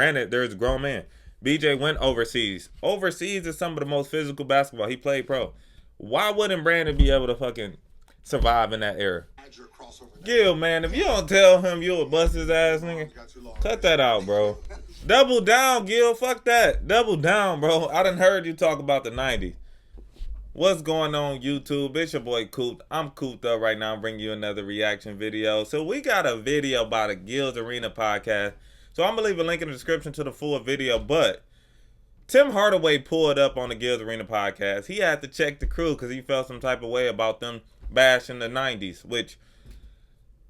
Granted, there's a grown man. BJ went overseas. Overseas is some of the most physical basketball. He played pro. Why wouldn't Brandon be able to fucking survive in that era? Gil, man, if you don't tell him you'll bust his ass, nigga, cut that out, bro. Double down, Gil. Fuck that. Double down, bro. I done heard you talk about the 90s. What's going on, YouTube? It's your boy Coop. I'm cooped up right now. I'm bringing you another reaction video. So we got a video about a Gilbert Arenas podcast. So I'm going to leave a link in the description to the full video. But Tim Hardaway pulled up on the Gilbert Arenas podcast. He had to check the crew because he felt some type of way about them bashing the 90s. Which,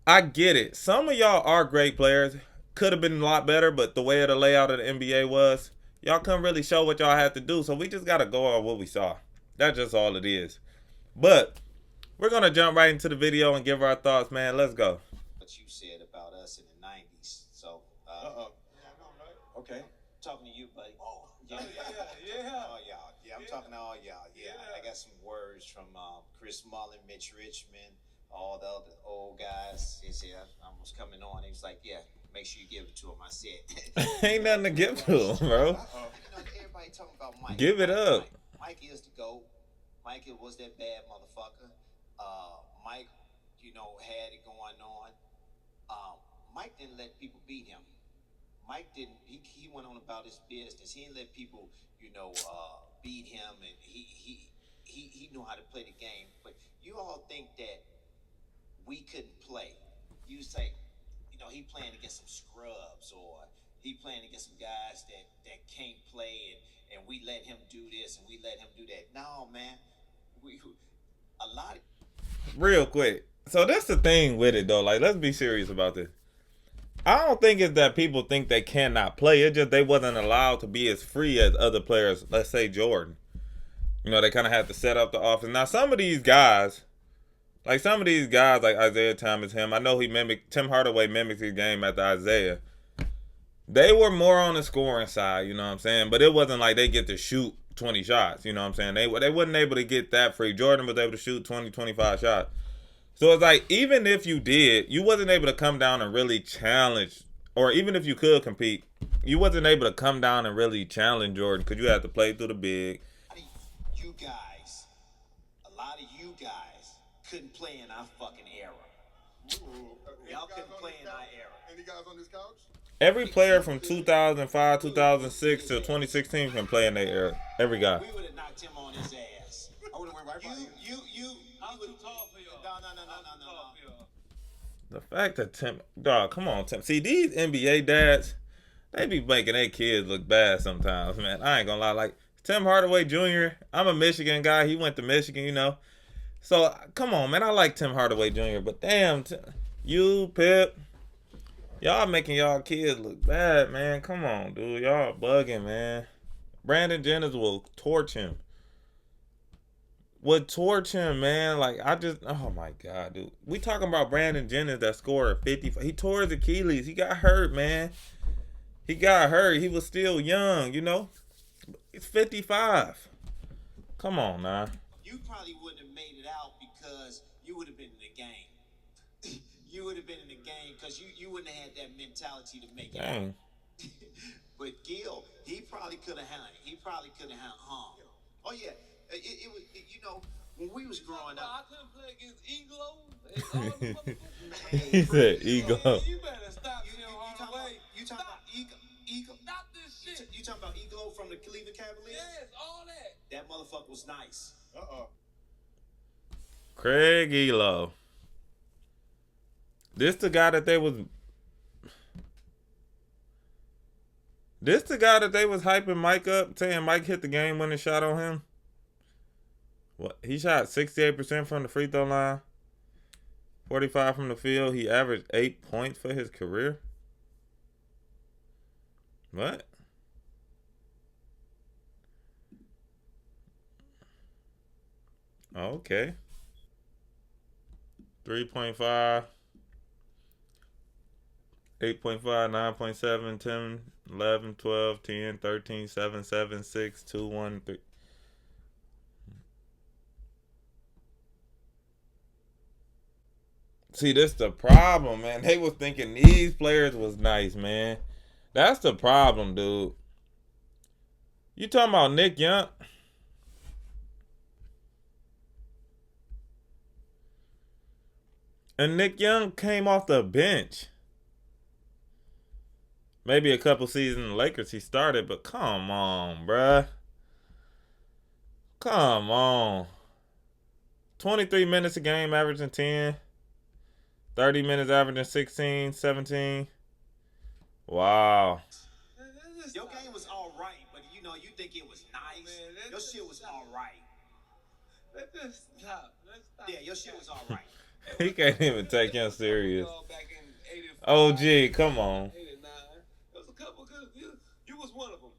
I get it. Some of y'all are great players. Could have been a lot better. But the way the layout of the NBA was, y'all couldn't really show what y'all had to do. So we just got to go on what we saw. That's just all it is. But we're going to jump right into the video and give our thoughts, man. Let's go. What you said about us in the 90s. So, okay. talking to you, buddy. Oh, Yeah. yeah. Oh, y'all. Yeah, I'm talking to all y'all. Yeah, I got some words from Chris Mullin, Mitch Richmond, all the other old guys. He said, I was coming on. He was like, yeah, make sure you give it to him. I said. Ain't nothing to give to him, bro. Everybody talking about Mike. Give it up. Mike is the GOAT. Mike was that bad motherfucker. Mike, had it going on. Mike didn't let people beat him. Mike didn't. He went on about his business. He didn't let people, beat him, and he knew how to play the game. But you all think that we couldn't play. You say, he playing against some scrubs, or he playing against some guys that can't play, and we let him do this and we let him do that. No, man. A lot of Real quick. So that's the thing with it, though. Like, let's be serious about this. I don't think it's that people think they cannot play. It's just they wasn't allowed to be as free as other players. Let's say Jordan. They kind of had to set up the offense. Now, some of these guys, like Isaiah Thomas, him, I know Tim Hardaway mimics his game after Isaiah. They were more on the scoring side, you know what I'm saying? But it wasn't like they get to shoot 20 shots, you know what I'm saying? They wasn't able to get that free. Jordan was able to shoot 20, 25 shots. So it's like, even if you did, you wasn't able to come down and really challenge, or even if you could compete, you wasn't able to come down and really challenge Jordan because you had to play through the big. A lot of you guys couldn't play in our fucking era. Y'all couldn't play in our era. Any guys on this couch? Every player from 2005, 2006 to 2016 can play in their era. Every guy. We would have knocked him on his ass. I would have went right by him. I'm too tall for y'all. No. The fact that dog, come on, Tim. See, these NBA dads, they be making their kids look bad sometimes, man. I ain't gonna lie. Like, Tim Hardaway Jr., I'm a Michigan guy. He went to Michigan, So, come on, man. I like Tim Hardaway Jr., but damn, you, Pip, y'all making y'all kids look bad, man. Come on, dude. Y'all bugging, man. Brandon Jennings will torch him. Man. Like, oh my God, dude. We talking about Brandon Jennings that scored 50. He tore his Achilles. He got hurt, man. He got hurt. He was still young, He's 55. Come on, now. You probably wouldn't have made it out because you would have been in the game. You would have been in the game because you wouldn't have had that mentality to make it out. But Gil, he probably could have hung. Oh yeah, it was when we was growing up. I couldn't play against Iglo. He said Iglo. You better stop him on the way. You talking about Iglo? Stop this shit. You talking about Iglo from the Cleveland Cavaliers? Yes, all that. That motherfucker was nice. Craig Elo. This the guy that they was hyping Mike up, saying Mike hit the game-winning shot on him. What? He shot 68% from the free throw line, 45 from the field. He averaged 8 points for his career. What? Okay. 3.5. 8.5, 9.7, 10, 11, 12, 10, 13, 7, 7, 6, 2, 1, 3. See, this the problem, man. They was thinking these players was nice, man. That's the problem, dude. You talking about Nick Young? And Nick Young came off the bench. Maybe a couple seasons in the Lakers he started, but come on, bruh. Come on. 23 minutes a game, averaging 10. 30 minutes, averaging 16, 17. Wow. Your game was all right, but you think it was nice. Man, Your shit was all right. Let's just stop. Let's stop. Yeah, your shit was all right. He can't even take him serious. Back in 85, OG, come on. 89. There was a couple good. You was one of them.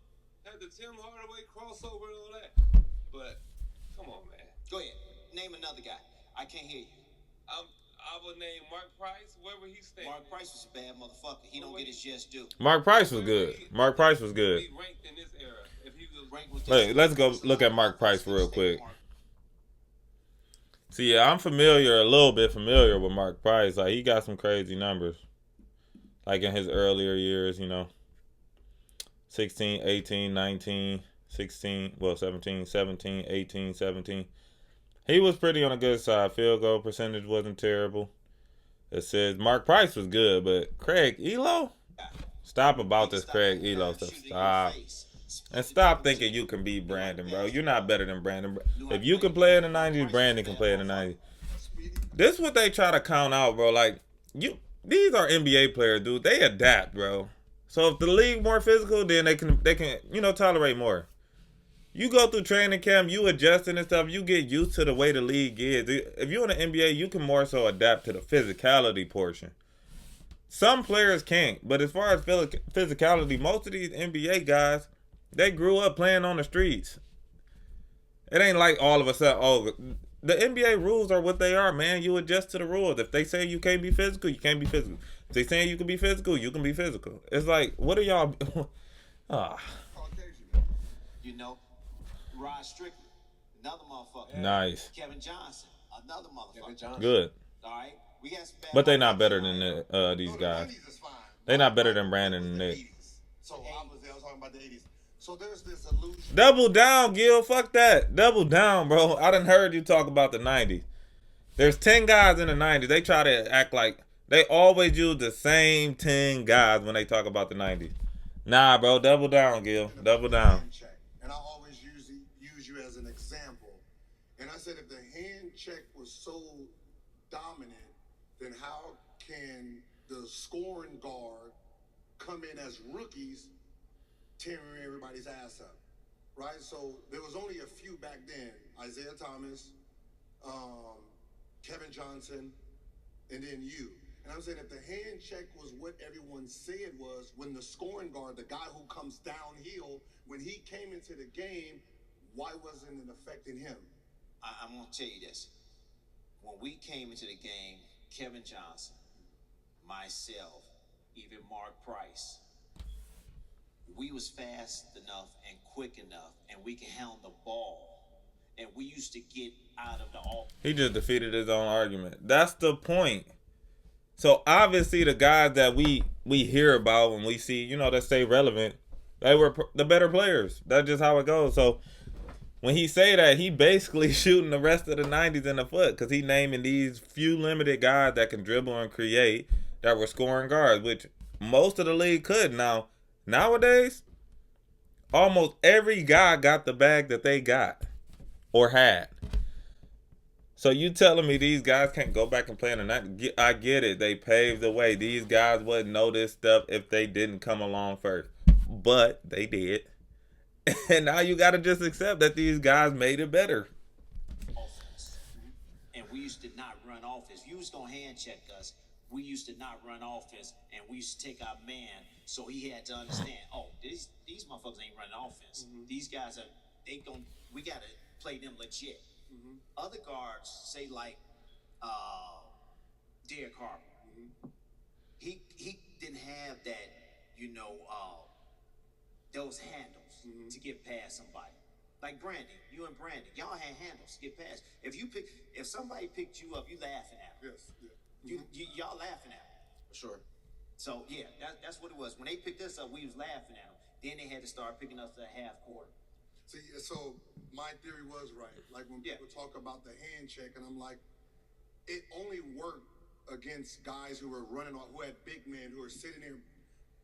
Had the Tim Hardaway crossover and all that. But come on, man. Go ahead. Name another guy. I can't hear you. I would name Mark Price. Where would he stand? Mark Price was a bad motherfucker. He don't get his just due. Mark Price was good. Mark Price was good. Be ranked in this era. If he was Rank with Hey, let's go look at Mark Price real quick. See, yeah, I'm a little bit familiar with Mark Price. Like, he got some crazy numbers. Like, in his earlier years, 16, 18, 19, 16, 17, 17, 18, 17. He was pretty on the good side. Field goal percentage wasn't terrible. It says Mark Price was good, but Craig Elo? Stop about this Craig Elo stuff. Stop. And stop thinking you can beat Brandon, bro. You're not better than Brandon. If you can play in the 90s, Brandon can play in the 90s. This is what they try to count out, bro. Like, these are NBA players, dude. They adapt, bro. So if the league more physical, then they can tolerate more. You go through training camp, you adjusting and stuff, you get used to the way the league is. If you're in the NBA, you can more so adapt to the physicality portion. Some players can't, but as far as physicality, most of these NBA guys, they grew up playing on the streets. It ain't like all of a sudden, the NBA rules are what they are, man. You adjust to the rules. If they say you can't be physical, you can't be physical. If they saying you can be physical, you can be physical. It's like, what are y'all... Rod Strickland, another motherfucker. Nice. Kevin Johnson, another motherfucker. Good. All right, we got some bad. But they not better than these guys. They not better than Brandon and Nick. So obviously I was talking about the 80s. So there's this illusion. Double down, Gil. Fuck that. Double down, bro. I done heard you talk about the 90s. There's 10 guys in the 90s. They try to act like they always use the same 10 guys when they talk about the 90s. Nah, bro. Double down, Gil. Double down. And I always use you as an example. And I said if the hand check was so dominant, then how can the scoring guard come in as rookies tearing everybody's ass up, right? So there was only a few back then. Isaiah Thomas, Kevin Johnson, and then you. And I'm saying if the hand check was what everyone said was, when the scoring guard, the guy who comes downhill, when he came into the game, why wasn't it affecting him? I'm going to tell you this. When we came into the game, Kevin Johnson, myself, even Mark Price, we was fast enough and quick enough, and we can handle the ball. And we used to get out of the offense. He just defeated his own argument. That's the point. So obviously the guys that we hear about when we see, that stay relevant, they were the better players. That's just how it goes. So when he say that, he basically shooting the rest of the 90s in the foot because he naming these few limited guys that can dribble and create that were scoring guards, which most of the league could. Now, nowadays, almost every guy got the bag that they got or had. So you telling me these guys can't go back and play in the night? I get it. They paved the way. These guys wouldn't know this stuff if they didn't come along first. But they did. And now you got to just accept that these guys made it better. Offense. And we used to not run offense. If you was going to hand check us, we used to not run offense, and we used to take our man, so he had to understand, these motherfuckers ain't running offense. Mm-hmm. These guys we got to play them legit. Mm-hmm. Other guards, say like Derek Harper, mm-hmm. he didn't have that, those handles mm-hmm. to get past somebody. Like Brandon, you and Brandon, y'all had handles to get past. If somebody picked you up, you laughing at him. Yes. Yeah. Y'all laughing at him. Sure. So yeah, that's what it was. When they picked us up, we was laughing at them. Then they had to start picking us at half court. See, so my theory was right. Like when people talk about the hand check, and I'm like, it only worked against guys who were running off, who had big men who are sitting there,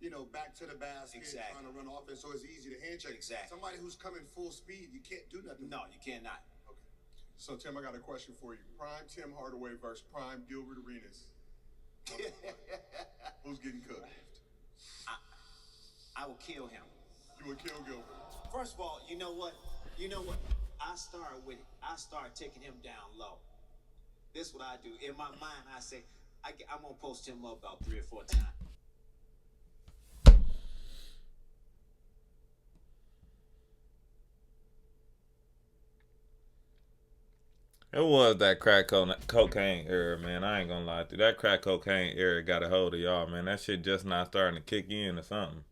you know, back to the basket, trying to run offense. So it's easy to hand check. Exactly. Somebody who's coming full speed, you can't do nothing. No, you cannot. Okay. So Tim, I got a question for you. Prime Tim Hardaway versus Prime Gilbert Arenas. Who's getting cooked? I will kill him. You would kill Gilbert. First of all, you know what? I start taking him down low. This is what I do. In my mind, I say, I'm going to post him up about 3 or 4 times. It was that crack cocaine era, man. I ain't gonna lie to you. That crack cocaine era got a hold of y'all, man. That shit just not starting to kick in or something.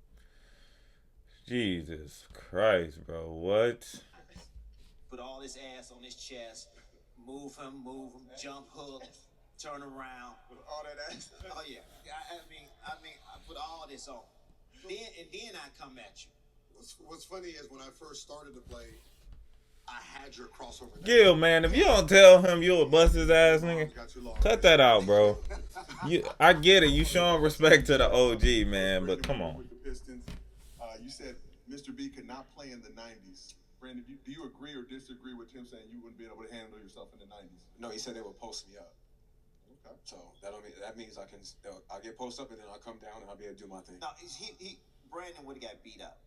Jesus Christ, bro. What? Put all his ass on his chest. Move him, jump hook, turn around. With all that ass. Oh yeah. I mean, I put all this on. Then I come at you. What's funny is when I first started to play, I had your crossover. Gil, man, if you don't tell him you'll bust his ass, nigga, cut that out, bro. I get it. You showing respect to the OG, man, but come on. With the Pistons, you said Mr. B could not play in the 90s. Brandon, do you agree or disagree with him saying you wouldn't be able to handle yourself in the 90s? No, he said they would post me up. Okay. So that means I'll get posted up and then I'll come down and I'll be able to do my thing. No, Brandon would have got beat up.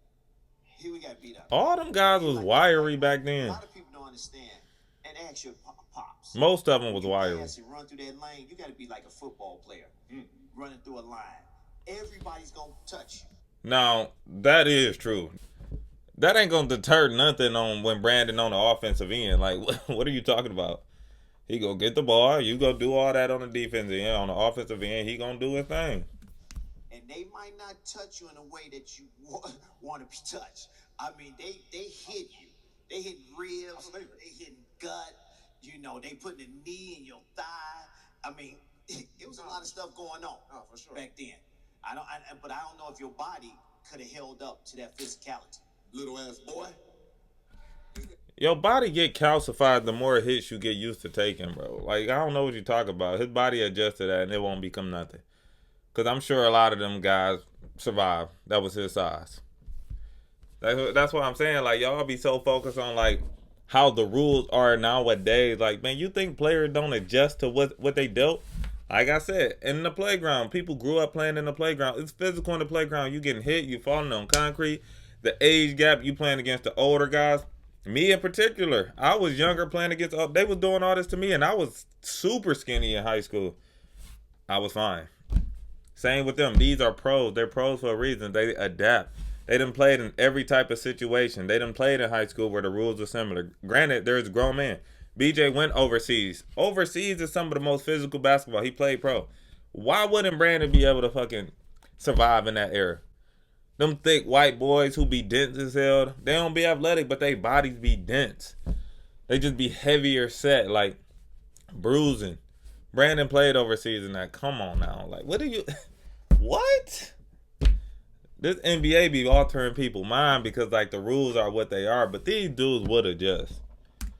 He would got beat up. All them guys was wiry back A then. lot of people don't understand. And ask your pops. Most of them was wiry. Pass and run through that lane. You got to be like a football player, running through a line. Everybody's gonna touch you. Now, that is true. That ain't gonna deter nothing on when Brandon on the offensive end. Like, what are you talking about? He gonna get the ball. You go do all that on the defensive end. On the offensive end, he gonna do his thing. And they might not touch you in a way that you want to be touched. I mean, they hit you. They hit ribs. They hit gut. You know, they putting a knee in your thigh. I mean, it was a lot of stuff going on for sure. back then. But I don't know if your body could have held up to that physicality. Little ass boy. Your body get calcified the more hits you get used to taking, bro. Like, I don't know what you talk about. His body adjusts to that and it won't become nothing. Because I'm sure a lot of them guys survived. That was his size. That's what I'm saying. Like, y'all be so focused on, like, how the rules are nowadays. Like, man, you think players don't adjust to what they dealt? Like I said, in the playground, people grew up playing in the playground. It's physical in the playground. You getting hit, you falling on concrete. The age gap, you playing against the older guys. Me in particular, I was younger playing against, they was doing all this to me, and I was super skinny in high school. I was fine. Same with them. These are pros. They're pros for a reason. They adapt. They done played in every type of situation. They done played in high school where the rules are similar. Granted, there's grown men. BJ went overseas. Overseas is some of the most physical basketball. He played pro. Why wouldn't Brandon be able to fucking survive in that era? Them thick white boys who be dense as hell, they don't be athletic, but they bodies be dense. They just be heavier set, like bruising. Brandon played overseas in that. Come on now. Like, what are you... What? This NBA be altering people's mind because, like, the rules are what they are, but these dudes would adjust.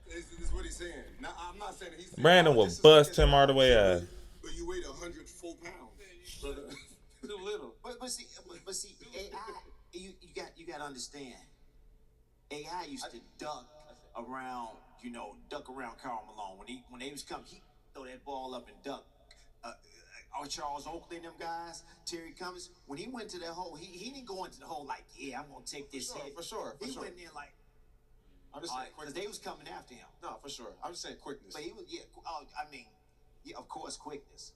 This is what he's saying. Now, I'm not saying he's saying Brandon will bust Tim Hardaway ass. But you weighed 100 full pounds. Brother. Too little. But see, AI, you got to understand. AI used to duck around Karl Malone when they was coming. He throw that ball up and duck. Charles Oakley and them guys, Terry Cummings. When he went to that hole, he didn't go into the hole like, yeah, I'm gonna take this hit. For sure. He went in like, I'm just saying because they was coming after him. No, for sure. I'm just saying quickness. But he was, of course, quickness.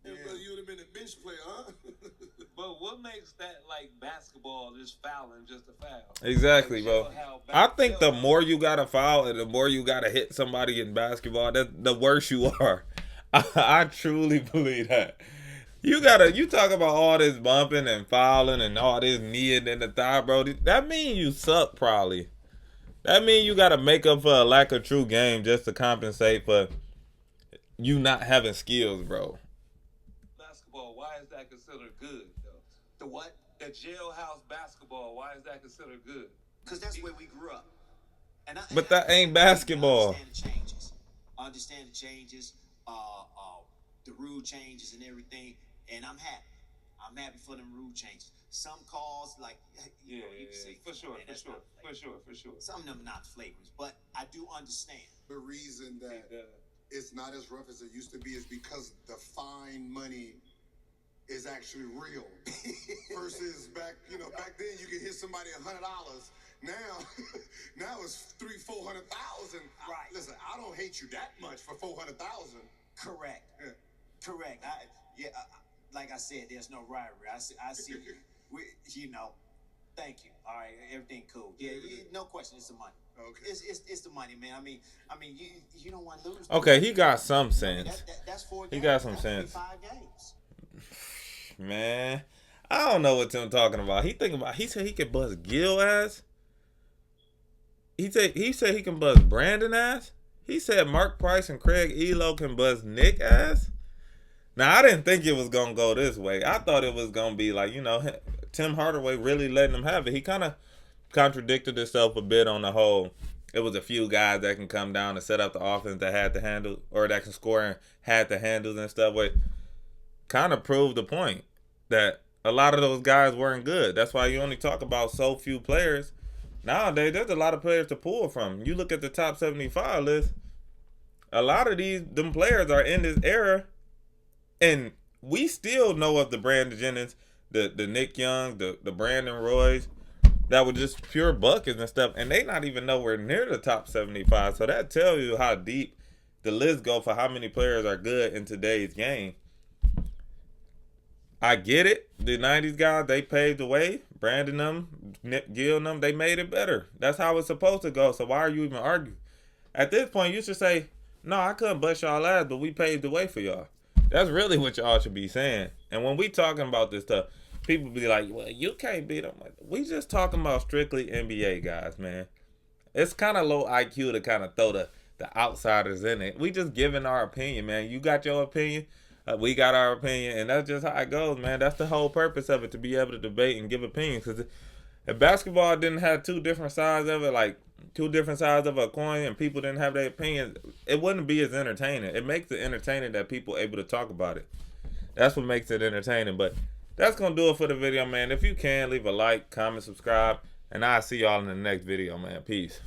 Yeah, brother, you would have been a bench player, huh? But what makes that like basketball just fouling just a foul? Exactly, bro. I think the more more you gotta foul and the more you gotta hit somebody in basketball, the worse you are. I truly believe that. You talk about all this bumping and fouling and all this kneeing in the thigh, bro. That mean you suck, probably. That mean you gotta make up for a lack of true game just to compensate for you not having skills, bro. basketball, why is that considered good, though? The what? The jailhouse basketball. Why is that considered good? Because that's where we grew up. And But that ain't basketball. I understand the changes. I understand the changes. The rule changes and everything. And I'm happy. I'm happy for them rule changes. Some calls, like, you can say, for sure. Some of them not flagrant, but I do understand. The reason that it's not as rough as it used to be is because the fine money is actually real. Versus back then you could hit somebody $100. Now it's $300,000-$400,000. Right. Listen, I don't hate you that much for $400,000. Correct. Yeah. Correct. Like I said, there's no rivalry. I see thank you. All right, everything cool. Yeah, no question. It's the money. Okay. It's the money, man. I mean, you don't want to lose. Okay, he got some sense. That's 4 games. He got some That's sense. 5 games. Man, I don't know what Tim talking about. He said he could bust Gil ass. He said he can bust Brandon ass. He said Mark Price and Craig Elo can bust Nick ass. Now, I didn't think it was going to go this way. I thought it was going to be like, Tim Hardaway really letting him have it. He kind of contradicted himself a bit on the whole. It was a few guys that can come down and set up the offense that had to handle, or that can score and had the handles and stuff. But kind of proved the point that a lot of those guys weren't good. That's why you only talk about so few players. Nowadays, there's a lot of players to pull from. You look at the top 75 list, a lot of them players are in this era, and we still know of the Brandon Jennings, the Nick Young, the Brandon Roys, that were just pure buckets and stuff, and they not even nowhere near the top 75. So that tells you how deep the list go for how many players are good in today's game. I get it. The 90s guys, they paved the way. Brandon them, Nick Gill them, they made it better. That's how it's supposed to go. So why are you even arguing? At this point, you should say, no, I couldn't bust y'all ass, but we paved the way for y'all. That's really what y'all should be saying. And when we talking about this stuff, people be like, well, you can't beat them. We just talking about strictly NBA guys, man. It's kind of low IQ to kind of throw the outsiders in it. We just giving our opinion, man. You got your opinion. We got our opinion, and that's just how it goes, man. That's the whole purpose of it, to be able to debate and give opinions. Because if basketball didn't have two different sides of it, like two different sides of a coin, and people didn't have their opinions, it wouldn't be as entertaining. It makes it entertaining that people are able to talk about it. That's what makes it entertaining. But that's going to do it for the video, man. If you can, leave a like, comment, subscribe, and I'll see y'all in the next video, man. Peace.